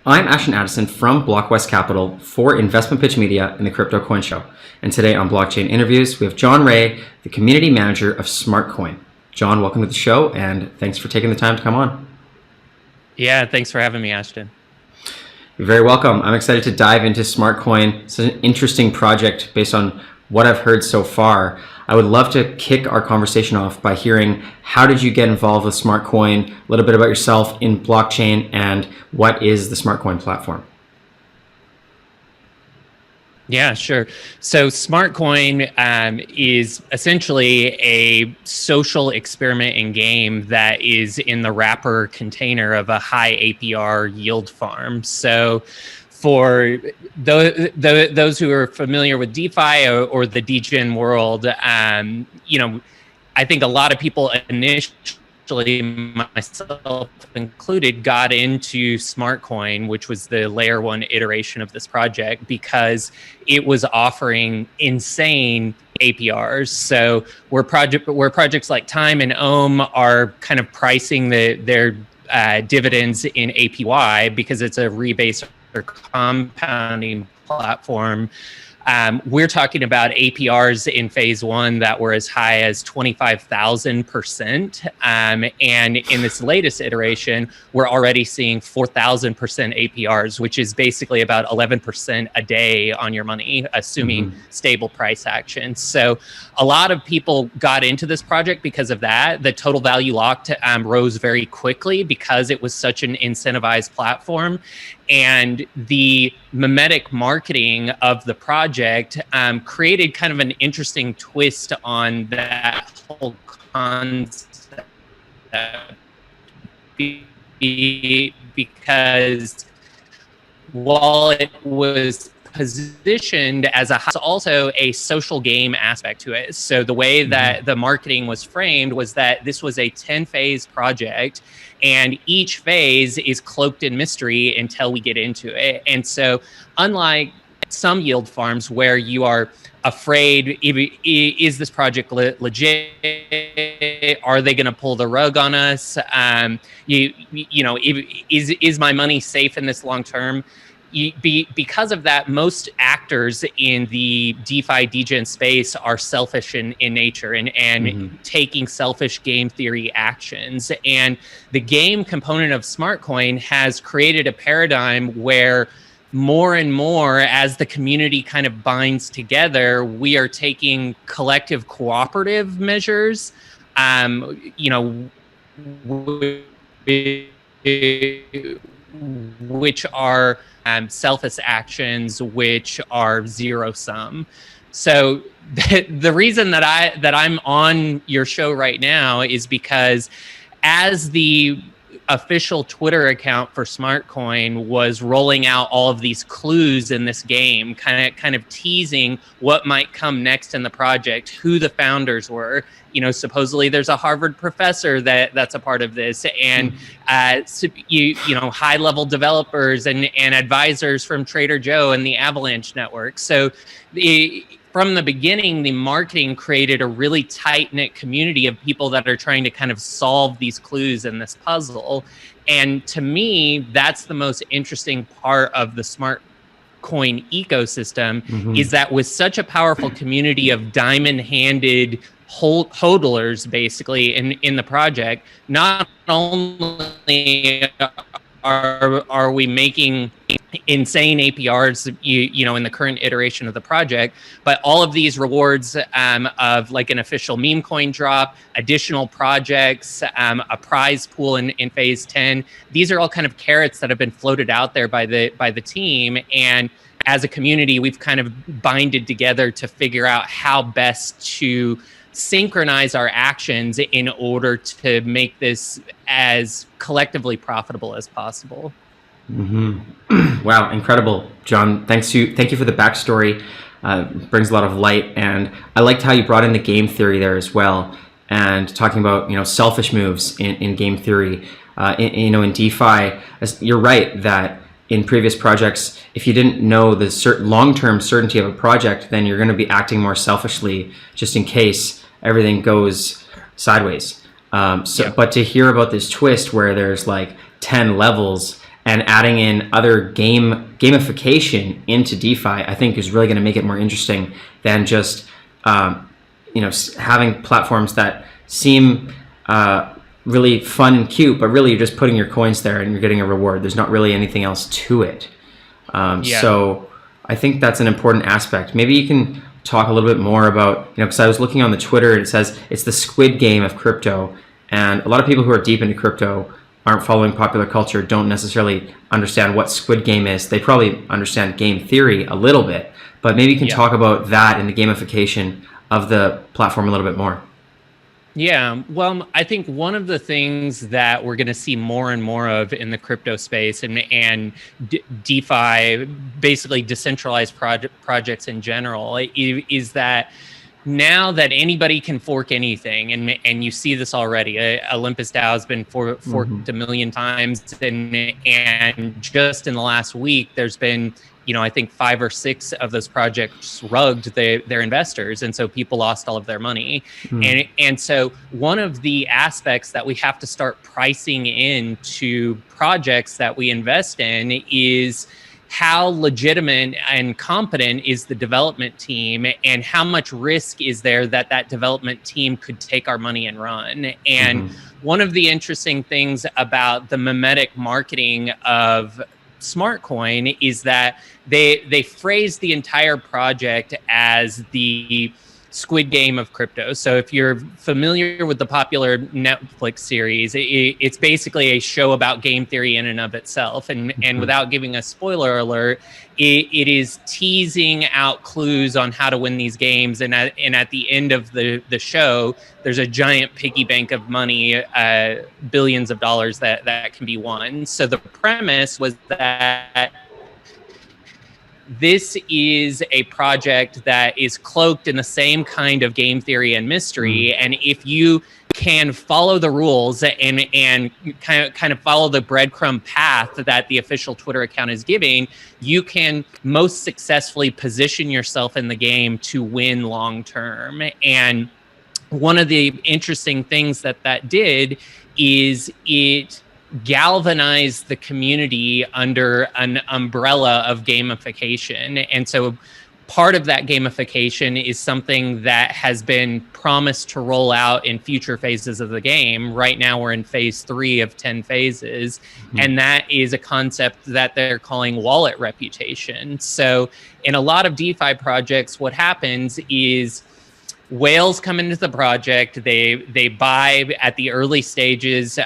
I'm Ashton Addison from Blockwest Capital for Investment Pitch Media and the Crypto Coin Show. And today on Blockchain Interviews, we have Jon Ray, the community manager of SmartCoin. Jon, welcome to the show, and thanks for taking the time to come on. Yeah, thanks for having me, Ashton. You're very welcome. I'm excited to dive into SmartCoin. It's an interesting project based on what I've heard so far. I would love to kick our conversation off by hearing, how did you get involved with SmartCoin, a little bit about yourself in blockchain, and what is the SmartCoin platform? Yeah, sure. So SmartCoin is essentially a social experiment and game that is in the wrapper container of a high APR yield farm. So for those who are familiar with DeFi or the degen world, I think a lot of people initially, myself included, got into SmartCoin, which was the layer 1 iteration of this project, because it was offering insane APRs. So where projects like Time and Ohm are kind of pricing their dividends in APY because it's a rebase or compounding platform. We're talking about APRs in phase 1 that were as high as 25,000%. And in this latest iteration, we're already seeing 4,000% APRs, which is basically about 11% a day on your money, assuming stable price action. So a lot of people got into this project because of that. The total value locked rose very quickly because it was such an incentivized platform. And the memetic marketing of the project created kind of an interesting twist on that whole concept, because while it was positioned as also a social game aspect to it. So the way that the marketing was framed was that this was a 10-phase project, and each phase is cloaked in mystery until we get into it. And so unlike some yield farms where you are afraid, is this project legit? Are they going to pull the rug on us? Is my money safe in this long term? Because of that, most actors in the DeFi degen space are selfish in nature and taking selfish game theory actions. And the game component of SmartCoin has created a paradigm where more and more, as the community kind of binds together, we are taking collective cooperative measures, which are selfish actions, which are zero sum. So the reason that I'm on your show right now is because as the official Twitter account for SmartCoin was rolling out all of these clues in this game, kind of teasing what might come next in the project, who the founders were. Supposedly there's a Harvard professor that's a part of this, and high-level developers and advisors from Trader Joe and the Avalanche network. So from the beginning, the marketing created a really tight-knit community of people that are trying to kind of solve these clues in this puzzle. And to me, that's the most interesting part of the SmartCoin ecosystem, is that with such a powerful community of diamond-handed hodlers, basically, in the project, not only are we making insane APRs, in the current iteration of the project, but all of these rewards of like an official meme coin drop, additional projects, a prize pool in phase 10. These are all kind of carrots that have been floated out there by the team. And as a community, we've kind of binded together to figure out how best to synchronize our actions in order to make this as collectively profitable as possible. Wow, incredible, Jon. Thank you for the backstory. Brings a lot of light, and I liked how you brought in the game theory there as well, and talking about selfish moves in game theory. In DeFi, you're right that in previous projects, if you didn't know the long-term certainty of a project, then you're going to be acting more selfishly just in case everything goes sideways. But to hear about this twist where there's like 10 levels and adding in other gamification into DeFi, I think is really going to make it more interesting than just having platforms that seem really fun and cute, but really you're just putting your coins there and you're getting a reward. There's not really anything else to it. So I think that's an important aspect. Maybe you can talk a little bit more about, because I was looking on the Twitter and it says it's the Squid Game of crypto. And a lot of people who are deep into crypto aren't following popular culture, don't necessarily understand what Squid Game is. They probably understand game theory a little bit, but maybe you can talk about that and the gamification of the platform a little bit more. Yeah, well, I think one of the things that we're going to see more and more of in the crypto space and DeFi, basically decentralized projects in general, is that now that anybody can fork anything, and you see this already. Olympus DAO has been forked a million times, and just in the last week, there's been, I think 5 or 6 of those projects rugged their investors, and so people lost all of their money. And so one of the aspects that we have to start pricing into projects that we invest in is how legitimate and competent is the development team, and how much risk is there that development team could take our money and run. And one of the interesting things about the memetic marketing of SmartCoin is that they phrase the entire project as the Squid Game of crypto. So if you're familiar with the popular Netflix series, it's basically a show about game theory in and of itself. And without giving a spoiler alert, it is teasing out clues on how to win these games. And at the end of the show, there's a giant piggy bank of money, billions of dollars that can be won. So the premise was that this is a project that is cloaked in the same kind of game theory and mystery. And if you can follow the rules and kind of follow the breadcrumb path that the official Twitter account is giving, you can most successfully position yourself in the game to win long term. And one of the interesting things that did is it galvanize the community under an umbrella of gamification. And so part of that gamification is something that has been promised to roll out in future phases of the game. Right now we're in phase 3 of 10 phases. And that is a concept that they're calling wallet reputation. So in a lot of DeFi projects, what happens is whales come into the project. They buy at the early stages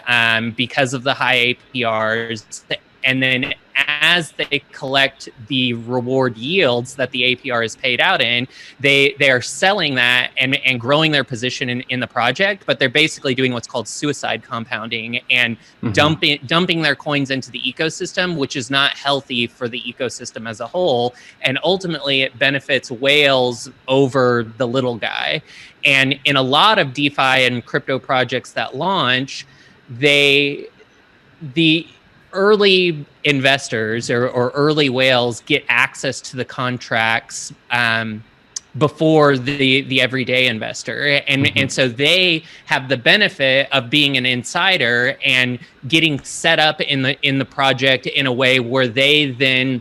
because of the high APRs, and then as they collect the reward yields that the APR is paid out in, they are selling that and growing their position in the project. But they're basically doing what's called suicide compounding and dumping their coins into the ecosystem, which is not healthy for the ecosystem as a whole. And ultimately, it benefits whales over the little guy. And in a lot of DeFi and crypto projects that launch, the early investors or early whales get access to the contracts before the everyday investor. And so they have the benefit of being an insider and getting set up in the project in a way where they then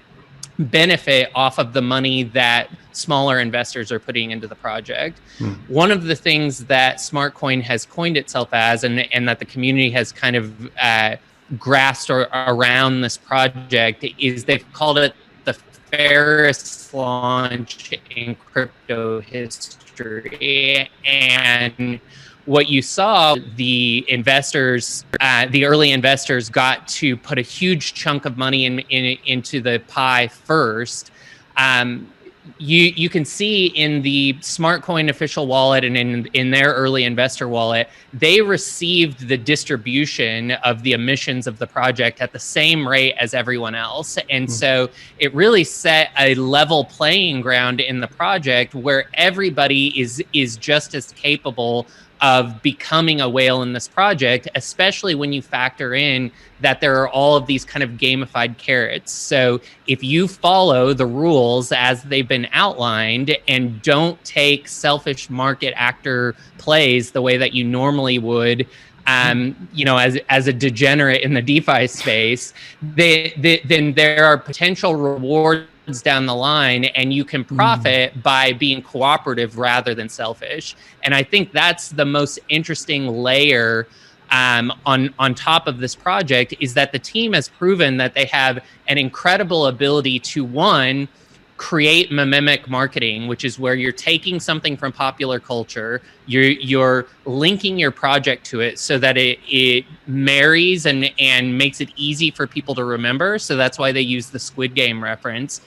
benefit off of the money that smaller investors are putting into the project. One of the things that SmartCoin has coined itself as, and that the community has kind of grasped around this project, is they've called it the fairest launch in crypto history. And what you saw, the investors, the early investors got to put a huge chunk of money into the pie first. You can see in the SmartCoin official wallet and in their early investor wallet, they received the distribution of the emissions of the project at the same rate as everyone else. And so it really set a level playing ground in the project where everybody is just as capable of becoming a whale in this project, especially when you factor in that there are all of these kind of gamified carrots. So if you follow the rules as they've been outlined and don't take selfish market actor plays the way that you normally would, as a degenerate in the DeFi space, then there are potential rewards down the line, and you can profit by being cooperative rather than selfish. And I think that's the most interesting layer on top of this project, is that the team has proven that they have an incredible ability to, one, create mememic marketing, which is where you're taking something from popular culture, you're linking your project to it so that it marries and makes it easy for people to remember. So that's why they use the Squid Game reference,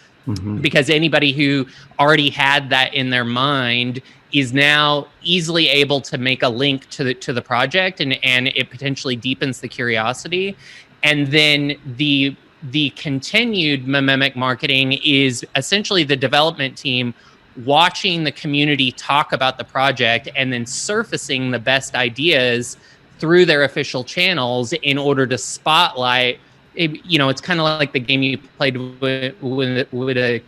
because anybody who already had that in their mind is now easily able to make a link to the project, and it potentially deepens the curiosity. And then the continued mememic marketing is essentially the development team watching the community talk about the project and then surfacing the best ideas through their official channels in order to spotlight. It's kind of like the game you played with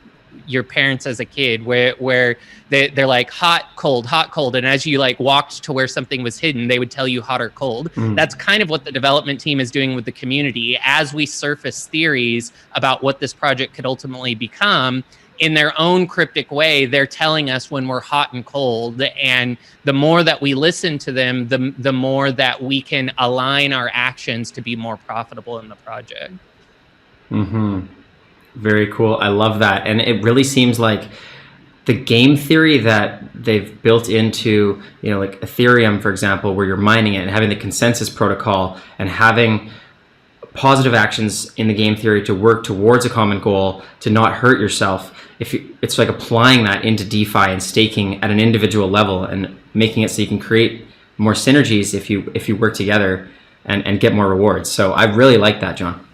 your parents as a kid, where they're like hot, cold, and as you like walked to where something was hidden, they would tell you hot or cold. That's kind of what the development team is doing with the community as we surface theories about what this project could ultimately become. In their own cryptic way, they're telling us when we're hot and cold, and the more that we listen to them, the more that we can align our actions to be more profitable in the project. Very cool. I love that. And it really seems like the game theory that they've built into, like Ethereum, for example, where you're mining it and having the consensus protocol and having positive actions in the game theory to work towards a common goal, to not hurt yourself. It's like applying that into DeFi and staking at an individual level and making it so you can create more synergies if you work together and get more rewards. So I really like that, Jon.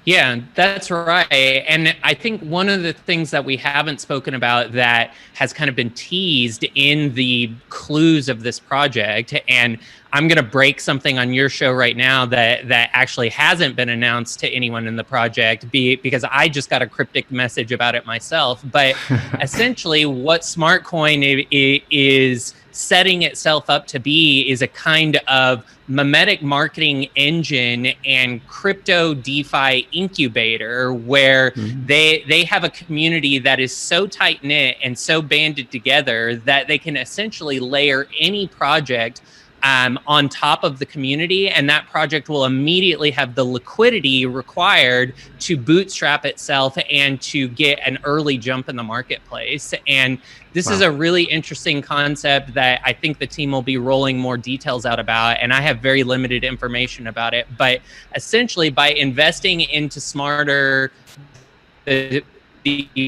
Yeah, that's right. And I think one of the things that we haven't spoken about that has kind of been teased in the clues of this project, and I'm going to break something on your show right now that actually hasn't been announced to anyone in the project, because I just got a cryptic message about it myself. But essentially what SmartCoin is setting itself up to be is a kind of memetic marketing engine and crypto DeFi incubator, where they have a community that is so tight knit and so banded together that they can essentially layer any project on top of the community, and that project will immediately have the liquidity required to bootstrap itself and to get an early jump in the marketplace. And this is a really interesting concept that I think the team will be rolling more details out about, and I have very limited information about it. But essentially, by investing into the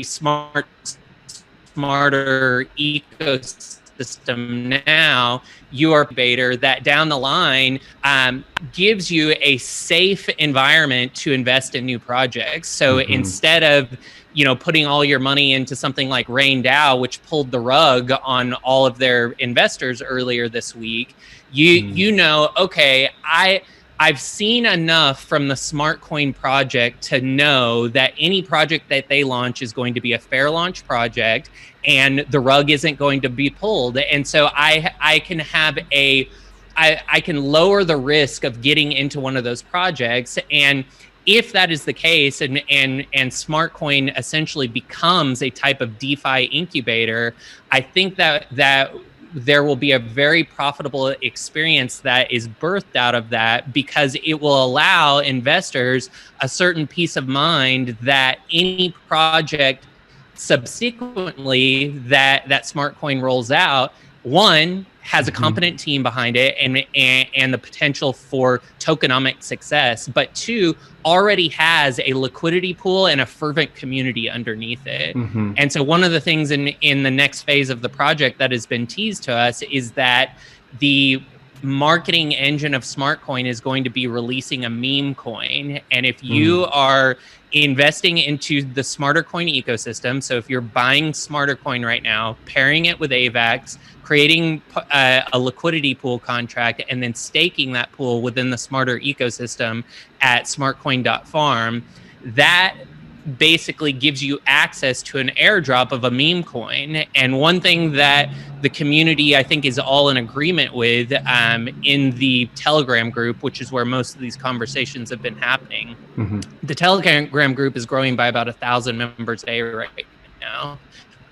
smarter ecosystem now, you are incubator that down the line gives you a safe environment to invest in new projects. So instead of putting all your money into something like Rain DAO, which pulled the rug on all of their investors earlier this week, okay, I've seen enough from the SmartCoin project to know that any project that they launch is going to be a fair launch project, and the rug isn't going to be pulled. And so I can have I can lower the risk of getting into one of those projects. And if that is the case, and SmartCoin essentially becomes a type of DeFi incubator, I think that there will be a very profitable experience that is birthed out of that, because it will allow investors a certain peace of mind that any project subsequently that SmartCoin rolls out, one, has a competent team behind it and the potential for tokenomic success, but two, already has a liquidity pool and a fervent community underneath it. And so one of the things in the next phase of the project that has been teased to us is that the marketing engine of SmartCoin is going to be releasing a meme coin. And if you are investing into the Smarter Coin ecosystem, so if you're buying Smarter Coin right now, pairing it with AVAX, creating a liquidity pool contract, and then staking that pool within the Smarter ecosystem at smartcoin.farm, that basically gives you access to an airdrop of a meme coin. And one thing that the community, I think, is all in agreement with in the Telegram group, which is where most of these conversations have been happening. The Telegram group is growing by about 1,000 members a day right now.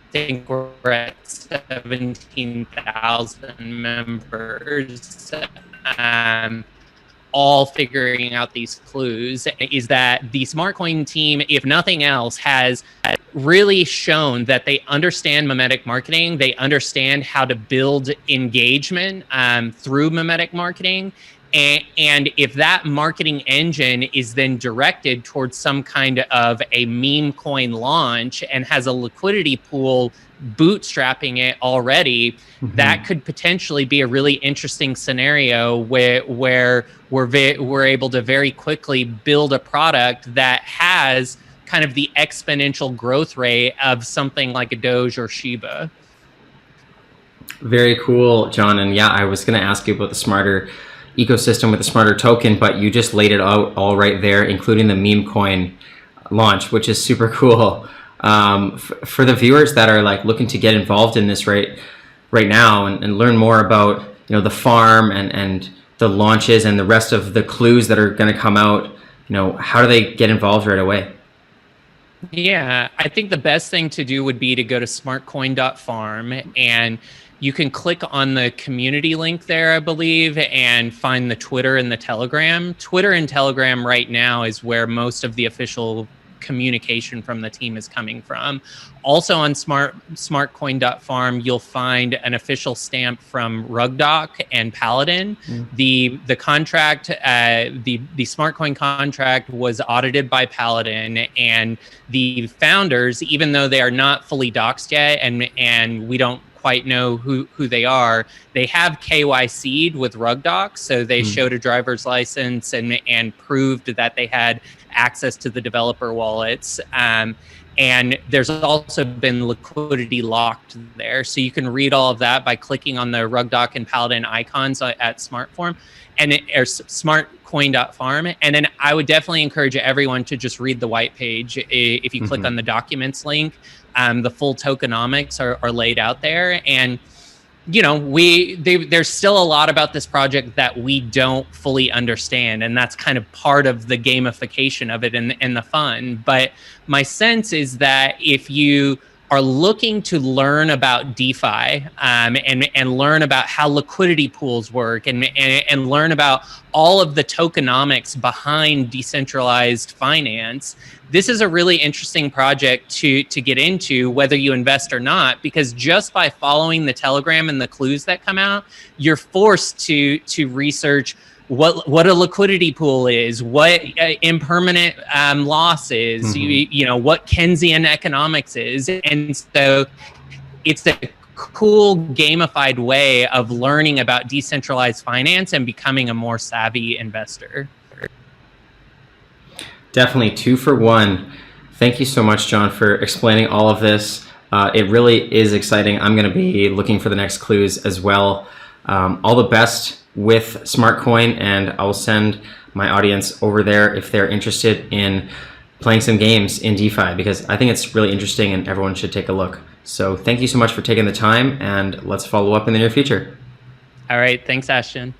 I think we're at 17,000 members. All figuring out these clues, is that the SmartCoin team, if nothing else, has really shown that they understand memetic marketing. They understand how to build engagement through memetic marketing. And if that marketing engine is then directed towards some kind of a meme coin launch and has a liquidity pool bootstrapping it already, that could potentially be a really interesting scenario where we're able to very quickly build a product that has kind of the exponential growth rate of something like a Doge or Shiba. Very cool, John. And yeah, I was going to ask you about the smarter ecosystem with the smarter token, but you just laid it out all right there, including the meme coin launch, which is super cool. For the viewers that are like looking to get involved in this right now and learn more about, you know, the farm and the launches and the rest of the clues that are going to come out, you know, how do they get involved right away? Yeah, I think the best thing to do would be to go to smartcoin.farm, and you can click on the community link there, I believe, and find the Twitter and the Telegram. Twitter and Telegram right now is where most of the official communication from the team is coming from. Also on smartcoin.farm, you'll find an official stamp from Rugdoc and Paladin. The contract, the SmartCoin contract was audited by Paladin, and the founders, even though they are not fully doxed yet, and we don't quite know who they are, they have KYC'd with Rugdoc, so they showed a driver's license and proved that they had access to the developer wallets. And there's also been liquidity locked there. So you can read all of that by clicking on the Rugdoc and Paladin icons at SmartForm or smartcoin.farm. And then I would definitely encourage everyone to just read the white page. If you click on the documents link, the full tokenomics are laid out there. And you know, there's still a lot about this project that we don't fully understand, and that's kind of part of the gamification of it and the fun. But my sense is that if you are looking to learn about DeFi and learn about how liquidity pools work and learn about all of the tokenomics behind decentralized finance, this is a really interesting project to get into, whether you invest or not, because just by following the Telegram and the clues that come out, you're forced to research what a liquidity pool is, what impermanent loss is, you know, what Keynesian economics is. And so it's a cool gamified way of learning about decentralized finance and becoming a more savvy investor. Definitely 2 for 1. Thank you so much, John, for explaining all of this. It really is exciting. I'm going to be looking for the next clues as well. All the best with SmartCoin, and I'll send my audience over there if they're interested in playing some games in DeFi, because I think it's really interesting and everyone should take a look. So thank you so much for taking the time, and let's follow up in the near future. All right. Thanks, Ashton.